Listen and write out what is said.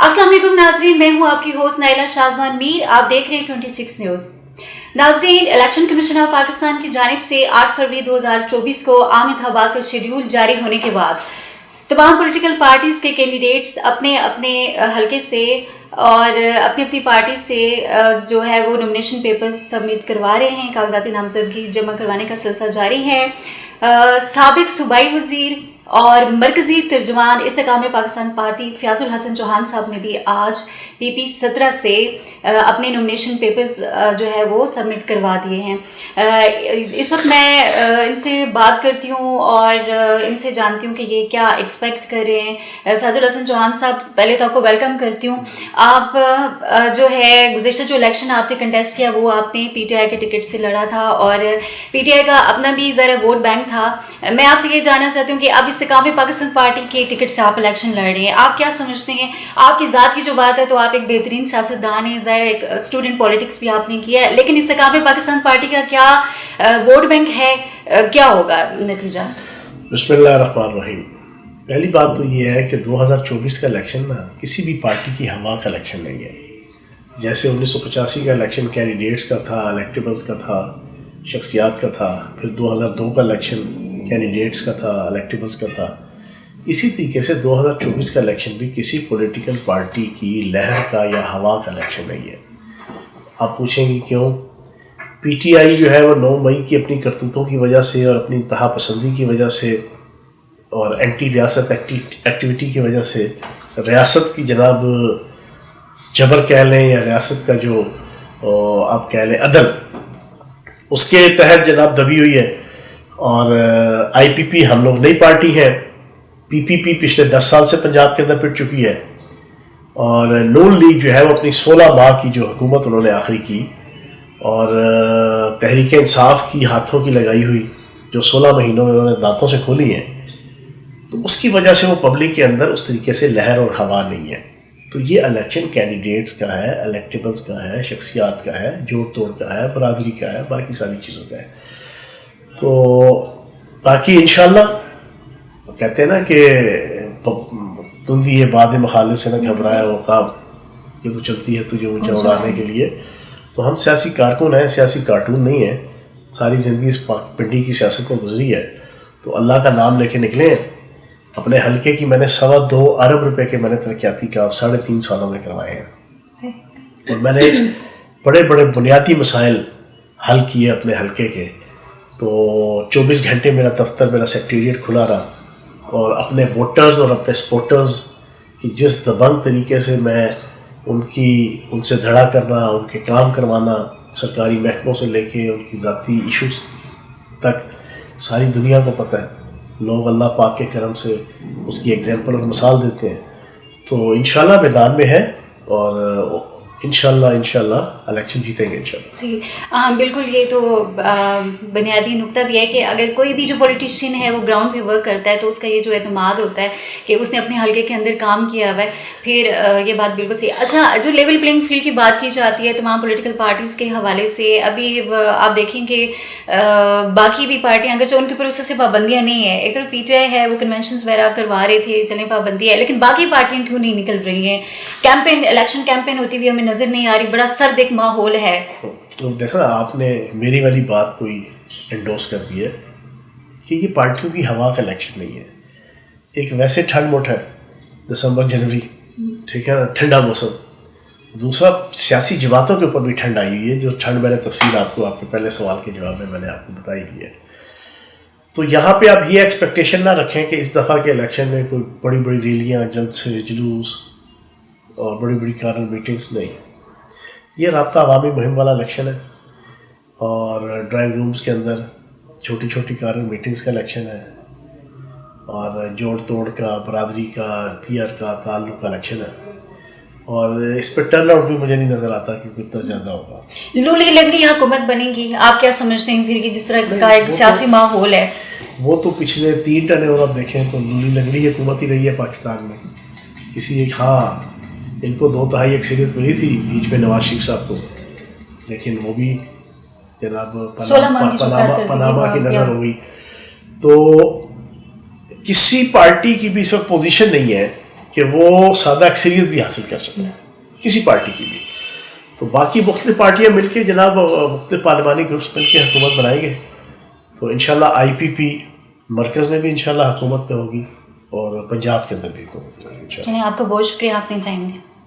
अस्सलाम वालेकुम नाजरीन, मैं हूं आपकी होस्ट नाइला शाजमान मीर। आप देख रहे हैं 26 न्यूज़। नाजरीन, इलेक्शन कमीशन ऑफ पाकिस्तान की जानिब से 8 फरवरी 2024 को आम इंतखाबात का शेड्यूल जारी होने के बाद तमाम पॉलिटिकल पार्टीज़ के कैंडिडेट्स अपने अपने हलके से और अपनी अपनी पार्टी से जो है वो नॉमिनेशन पेपर्स सबमिट करवा रहे हैं। कागजाती नामजदगी जमा करवाने का सिलसिला जारी है। साबिक सूबाई वज़ीर और मरकज़ी तर्जुमान इस्तेकाम पाकिस्तान पार्टी फ़याज़ुल हसन चौहान साहब ने भी आज PP 17 से अपने नॉमिनेशन पेपर्स जो है वो सबमिट करवा दिए हैं। इस वक्त मैं इनसे बात करती हूँ और इनसे जानती हूँ कि ये क्या एक्सपेक्ट कर रहे हैं। फ़याज़ुल हसन चौहान साहब, पहले तो आपको वेलकम करती हूँ। आप जो है गुज़िश्ता जो इलेक्शन आपने कंटेस्ट किया वो आपने PTI के टिकट से लड़ा था और PTI का अपना भी ज़रा वोट बैंक था। मैं आपसे ये जानना चाहती हूँ कि अब इस्तेकाम पाकिस्तान पार्टी के टिकट से आप इलेक्शन लड़ रहे हैं, आप क्या समझते हैं? आपकी ज़ात की जो बात है तो आप एक बेहतरीन सियासतदान हैं, ज़ाहिर एक स्टूडेंट पॉलिटिक्स भी आपने किया है, लेकिन इस्तेकाम पाकिस्तान पार्टी का क्या वोट बैंक है, क्या होगा नतीजा? बिस्मिल्लाहिर्रहमानिर्रहीम। पहली बात तो ये है कि 2024 का इलेक्शन ना किसी भी पार्टी की हवा का इलेक्शन नहीं है। जैसे 1985 का इलेक्शन कैंडिडेट्स का था, इलेक्टेबल्स का था, शख्सियात का था, फिर 2002 का इलेक्शन कैंडिडेट्स का था, इलेक्टेबल्स का था। इसी तरीके से 2024 का इलेक्शन भी किसी पॉलिटिकल पार्टी की लहर का या हवा का इलेक्शन नहीं है। आप पूछेंगे क्यों? PTI जो है वो 9 मई की अपनी करतूतों की वजह से और अपनी इंतहा पसंदी की वजह से और एंटी रियासत एक्टिविटी की वजह से रियासत की जनाब जबर कह लें या रियासत का जो आप कह लें अदल, उसके तहत जनाब दबी हुई है। और IPP हम लोग नई पार्टी है। PPP पिछले 10 साल से पंजाब के अंदर पिट चुकी है और नून लीग जो है वो अपनी 16 माह की जो हुकूमत उन्होंने आखिरी की और तहरीक इंसाफ की हाथों की लगाई हुई जो 16 महीनों में उन्होंने दांतों से खोली हैं, तो उसकी वजह से वो पब्लिक के अंदर उस तरीके से लहर और हवा नहीं है। तो ये इलेक्शन कैंडिडेट्स का है, इलेक्टेबल्स का है, शख्सियात का है, जोड़ तोड़ का है, बरादरी का है, बाकी सारी चीज़ों का है। तो बाकी इंशाल्लाह कहते हैं ना कि तुंदी ये बाद मखालिफ से ना घबराया हो काब, ये तो चलती है तुझे ऊँचा उड़ाने के लिए। तो हम सियासी कारकुन हैं, सियासी कार्टून नहीं है। सारी ज़िंदगी इस पिंडी की सियासत में गुजरी है, तो अल्लाह का नाम लेके निकले हैं। अपने हलके की मैंने 2.25 अरब रुपए के मैंने तरक्याती काम 3.5 सालों में करवाए हैं और मैंने बड़े बड़े बुनियादी मसाइल हल किए अपने हलके के। तो 24 घंटे मेरा दफ्तर, मेरा सेक्रेटेरिएट खुला रहा और अपने वोटर्स और अपने सपोर्टर्स की जिस दबंग तरीके से मैं उनसे धड़ा करना, उनके काम करवाना, सरकारी महकमों से लेके उनकी ज़ाती इशूज़ तक सारी दुनिया को पता है। लोग अल्लाह पाक के करम से उसकी एग्जाम्पल और मिसाल देते हैं। तो इंशाल्लाह मैदान में है और इंशाल्लाह इलेक्शन जीतेंगे इंशाल्लाह। जी हाँ, बिल्कुल। ये तो बुनियादी नुक्ता भी है कि अगर कोई भी जो पॉलिटिशियन है वो ग्राउंड पे वर्क करता है तो उसका ये जो एतमाद होता है कि उसने अपने हलके के अंदर काम किया हुआ है, फिर ये बात बिल्कुल सही। अच्छा, जो लेवल प्लेइंग फील्ड की बात की जाती है तमाम पॉलिटिकल पार्टीज़ के हवाले से, अभी आप देखें कि बाकी भी पार्टियाँ अगर जो उनके ऊपर उससे पाबंदियाँ नहीं है, एक तरफ PTI है वो कन्वेंशन वगैरह करवा रहे थे, चलें पाबंदी है, लेकिन बाकी पार्टियाँ क्यों नहीं निकल रही हैं? कैंपेन, इलेक्शन कैंपेन होती हुई हमें नज़र नहीं आ रही, बड़ा सर्द एक माहौल है। तो देखना, आपने मेरी वाली बात कोई एंडोर्स कर दी है कि ये पार्टियों की हवा का इलेक्शन नहीं है। एक वैसे ठंड मुठ है, दिसंबर जनवरी, ठीक है ना, ठंडा मौसम। दूसरा, सियासी जमातों के ऊपर भी ठंड आई हुई है, जो ठंड मैंने तफसील आपको आपके पहले सवाल के जवाब में मैंने आपको बताई भी है। तो यहाँ पे आप ये एक्सपेक्टेशन ना रखें कि इस दफ़ा के इलेक्शन में कोई बड़ी बड़ी रैलियाँ, जलसे, जुलूस और बड़ी बड़ी कार्नर मीटिंग्स नहीं। ये राब्ता अवामी मुहिम वाला इलेक्शन है और ड्राइंग रूम्स के अंदर छोटी छोटी कार्नर मीटिंग्स का इलेक्शन है और जोड़ तोड़ का, बरादरी का, PR का, ताल्लुक का इलेक्शन है। और इस पर टर्न आउट भी मुझे नहीं नज़र आता कि कितना ज़्यादा होगा। लूली लगड़ी हुकूमत बनेगी, आप क्या समझते हैं फिर कि जिस तरह का एक सियासी माहौल है? वो तो पिछले 3 टर्न और आप देखें तो लूली लगड़ी हुकूमत ही रही है पाकिस्तान में। किसी एक, हाँ, इनको 2/3 अक्सरियत मिली थी बीच में नवाज शरीफ साहब को, लेकिन वो भी जनाब पनामा की नज़र हो गई। तो किसी पार्टी की भी इस वक्त पोजीशन नहीं है کہ وہ سادہ اکثریت بھی حاصل کر سکیں کسی پارٹی کی بھی. تو باقی مختلف پارٹیاں مل کے جناب مختلف پارلیمانی گروپس مل کے حکومت بنائیں گے. تو انشاءاللہ آئی پی پی مرکز میں بھی انشاءاللہ حکومت پہ ہوگی اور پنجاب کے اندر بھی حکومت ہوگی. چلیے آپ کا بہت شکریہ، آپ نے ٹائم دیا.